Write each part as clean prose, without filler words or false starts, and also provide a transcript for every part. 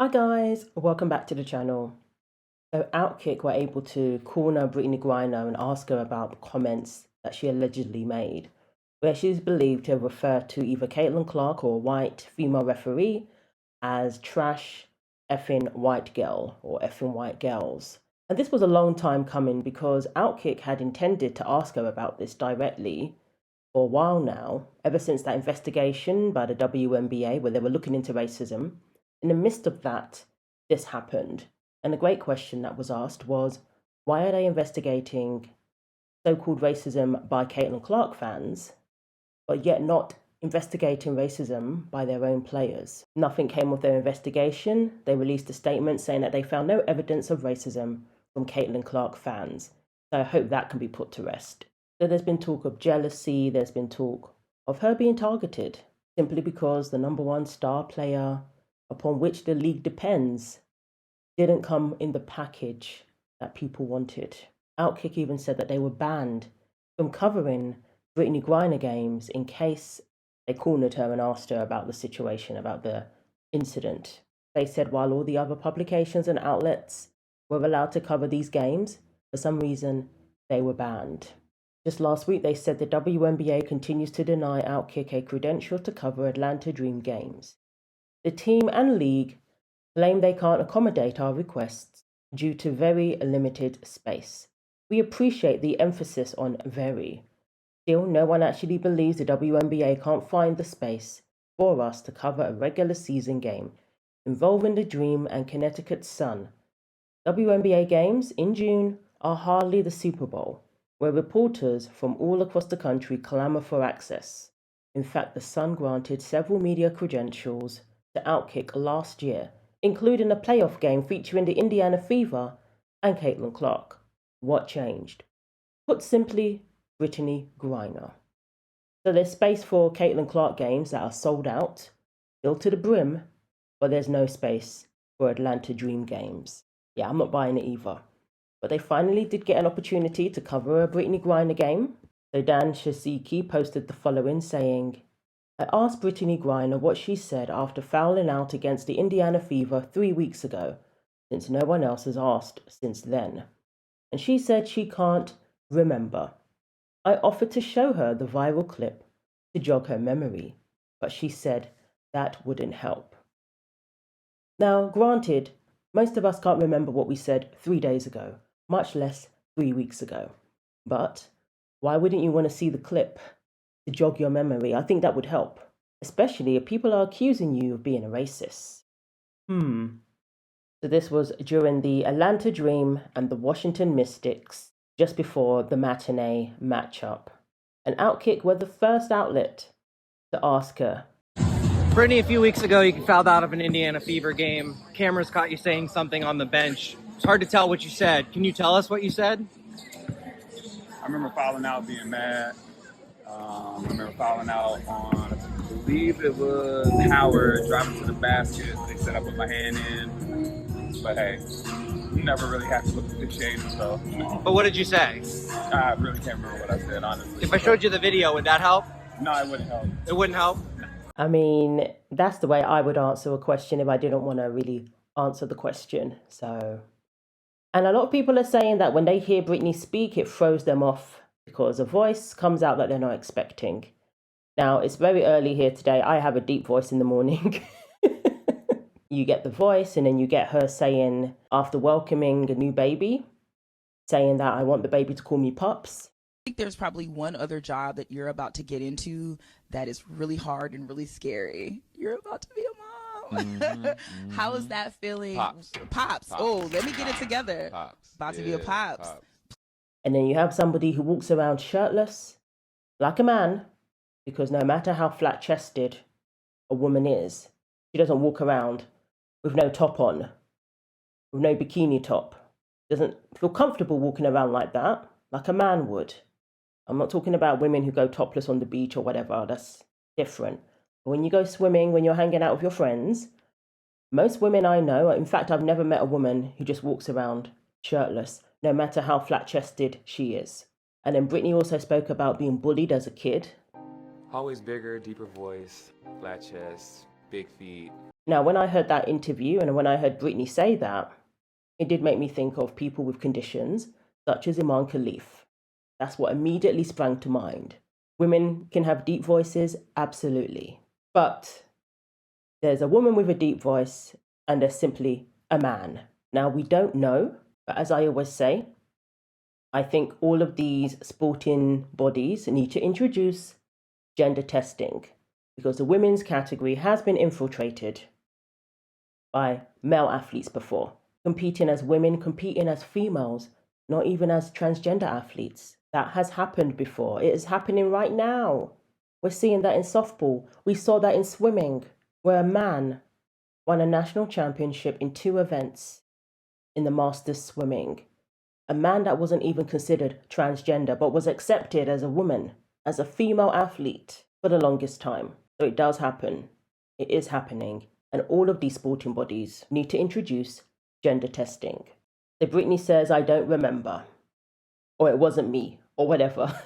Hi guys, welcome back to the channel. So Outkick were able to corner Brittney Griner and ask her about comments that she allegedly made, where she's believed to refer to either Caitlin Clark or a white female referee as trash effing white girl or effing white girls. And this was a long time coming because Outkick had intended to ask her about this directly for a while now, ever since that investigation by the WNBA where they were looking into racism. In the midst of that, this happened. And the great question that was asked was, why are they investigating so-called racism by Caitlin Clark fans, but yet not investigating racism by their own players? Nothing came of their investigation. They released a statement saying that they found no evidence of racism from Caitlin Clark fans. So I hope that can be put to rest. So there's been talk of jealousy, there's been talk of her being targeted simply because the number one star player upon which the league depends didn't come in the package that people wanted. Outkick even said that they were banned from covering Brittney Griner games in case they cornered her and asked her about the situation, about the incident. They said while all the other publications and outlets were allowed to cover these games, for some reason they were banned. Just last week, they said the WNBA continues to deny Outkick a credential to cover Atlanta Dream games. The team and league claim they can't accommodate our requests due to very limited space. We appreciate the emphasis on very. Still, no one actually believes the WNBA can't find the space for us to cover a regular season game involving the Dream and Connecticut Sun. WNBA games in June are hardly the Super Bowl, where reporters from all across the country clamor for access. In fact, the Sun granted several media credentials to Outkick last year, including a playoff game featuring the Indiana Fever and Caitlin Clark. What changed? Put simply, Brittney Griner. So there's space for Caitlin Clark games that are sold out, filled to the brim, but there's no space for Atlanta Dream games. Yeah, I'm not buying it either. But they finally did get an opportunity to cover a Brittney Griner game. So Dan Shaziki posted the following saying, I asked Brittney Griner what she said after fouling out against the Indiana Fever 3 weeks ago, since no one else has asked since then. And she said she can't remember. I offered to show her the viral clip to jog her memory, but she said that wouldn't help. Now, granted, most of us can't remember what we said 3 days ago, much less 3 weeks ago. But why wouldn't you want to see the clip to jog your memory? I think that would help, especially if people are accusing you of being a racist. So this was during the Atlanta Dream and the Washington Mystics, just before the matinee matchup. And Outkick were the first outlet to ask her. Brittney, a few weeks ago, you fouled out of an Indiana Fever game. Cameras caught you saying something on the bench. It's hard to tell what you said. Can you tell us what you said? I remember fouling out, being mad. I remember fouling out on, I believe it was Howard, driving to the basket. They said I put my hand in. But hey, you never really have to look at the shade, so. But what did you say? I really can't remember what I said, honestly. If I showed you the video, would that help? No, it wouldn't help. It wouldn't help? I mean, that's the way I would answer a question if I didn't want to really answer the question. And a lot of people are saying that when they hear Brittney speak, it throws them off because a voice comes out that they're not expecting. Now, it's very early here today. I have a deep voice in the morning. You get the voice, and then you get her saying, after welcoming a new baby, saying that I want the baby to call me Pups. I think there's probably one other job that you're about to get into that is really hard and really scary. You're about to be a mom. How is that feeling? Pops. Oh, let me get it together. About to be a pops. And then you have somebody who walks around shirtless, like a man, because no matter how flat-chested a woman is, she doesn't walk around with no top on, with no bikini top. Doesn't feel comfortable walking around like that, like a man would. I'm not talking about women who go topless on the beach or whatever. That's different. But when you go swimming, when you're hanging out with your friends, most women I know, in fact, I've never met a woman who just walks around shirtless, no matter how flat-chested she is. And then Brittney also spoke about being bullied as a kid. Always bigger, deeper voice, flat chest, big feet. Now, when I heard that interview and when I heard Brittney say that, it did make me think of people with conditions such as Iman Khalif. That's what immediately sprang to mind. Women can have deep voices, absolutely. But there's a woman with a deep voice and there's simply a man. Now, we don't know, but as I always say, I think all of these sporting bodies need to introduce gender testing because the women's category has been infiltrated by male athletes before, competing as women, competing as females, not even as transgender athletes. That has happened before. It is happening right now. We're seeing that in softball. We saw that in swimming, where a man won a national championship in 2 events in the Masters swimming. A man that wasn't even considered transgender, but was accepted as a woman, as a female athlete for the longest time. So it does happen. It is happening. And all of these sporting bodies need to introduce gender testing. So Brittney says, I don't remember, or it wasn't me, or whatever.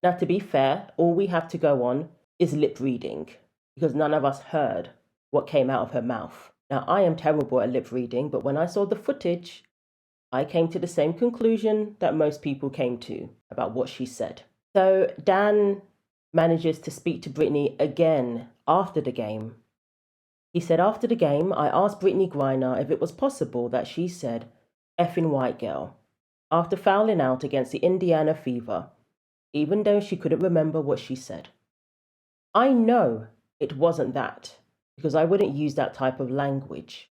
Now, to be fair, all we have to go on is lip reading, because none of us heard what came out of her mouth. Now, I am terrible at lip reading, but when I saw the footage, I came to the same conclusion that most people came to about what she said. So Dan manages to speak to Brittney again after the game. He said, after the game, I asked Brittney Griner if it was possible that she said, effing white girl, after fouling out against the Indiana Fever, even though she couldn't remember what she said. I know it wasn't that, because I wouldn't use that type of language,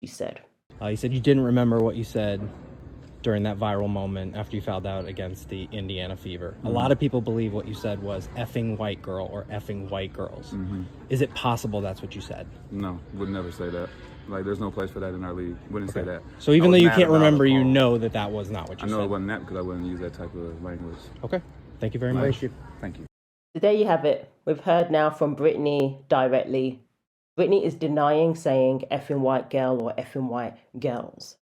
she said. You said you didn't remember what you said during that viral moment after you fouled out against the Indiana Fever. A lot of people believe what you said was effing white girl or effing white girls. Is it possible that's what you said? No, would never say that. Like, there's no place for that in our league. Wouldn't say that. So even though you can't remember, you know that that was not what you I know said. it wasn't that because I wouldn't use that type of language. Okay. Thank you very much. Thank you. So there you have it. We've heard now from Brittney directly. Brittney is denying saying effing white girl or effing white girls,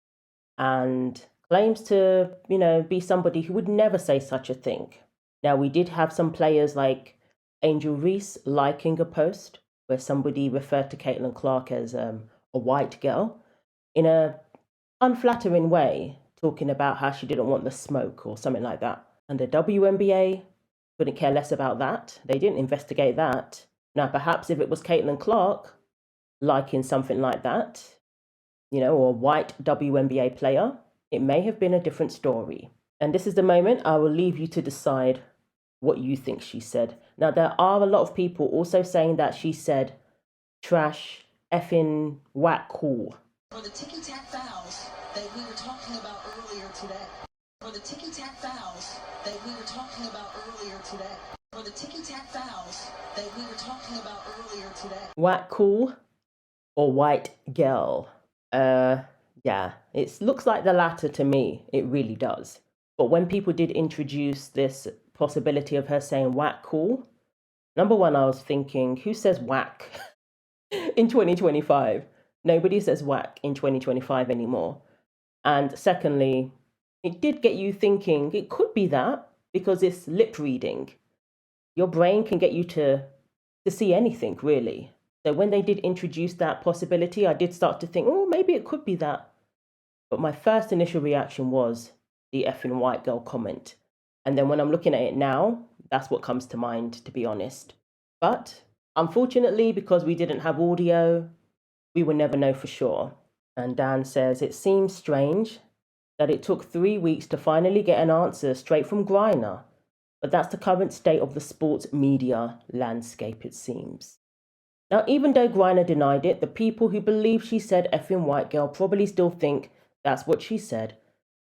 and claims to, be somebody who would never say such a thing. Now, we did have some players like Angel Reese liking a post where somebody referred to Caitlin Clark as a white girl in a unflattering way, talking about how she didn't want the smoke or something like that. And the WNBA couldn't care less about that. They didn't investigate that. Now, perhaps if it was Caitlin Clark liking something like that, or a white WNBA player, it may have been a different story. And this is the moment I will leave you to decide what you think she said. Now, there are a lot of people also saying that she said trash, effing, whack, cool. For the ticky-tack fouls that we were talking about earlier today. For the ticky-tack fouls that we were talking about earlier today. For the ticky-tack fouls that we were talking about earlier today. Whack, cool, or white girl? Yeah, it looks like the latter to me. It really does. But when people did introduce this possibility of her saying whack cool, number one, I was thinking, who says whack in 2025? Nobody says whack in 2025 anymore. And secondly, it did get you thinking it could be that because it's lip reading. Your brain can get you to see anything, really. So when they did introduce that possibility, I did start to think, oh, maybe it could be that. But my first initial reaction was the effing white girl comment. And then when I'm looking at it now, that's what comes to mind, to be honest. But unfortunately, because we didn't have audio, we will never know for sure. And Dan says, it seems strange that it took 3 weeks to finally get an answer straight from Griner. But that's the current state of the sports media landscape, it seems. Now, even though Griner denied it, the people who believe she said effing white girl probably still think that's what she said.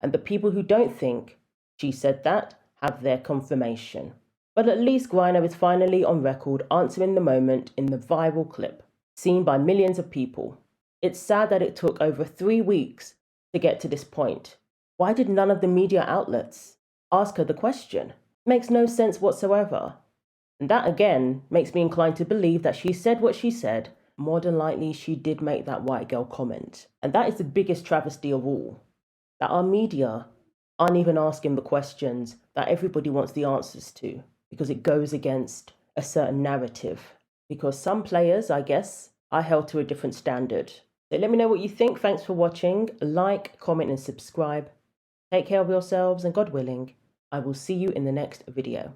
And the people who don't think she said that have their confirmation. But at least Griner is finally on record answering the moment in the viral clip, seen by millions of people. It's sad that it took over 3 weeks to get to this point. Why did none of the media outlets ask her the question? Makes no sense whatsoever. And that again makes me inclined to believe that she said what she said. More than likely she did make that white girl comment. And that is the biggest travesty of all. That our media aren't even asking the questions that everybody wants the answers to, because it goes against a certain narrative. Because some players, I guess, I held to a different standard. So let me know what you think. Thanks for watching. Like, comment and subscribe. Take care of yourselves, and God willing, I will see you in the next video.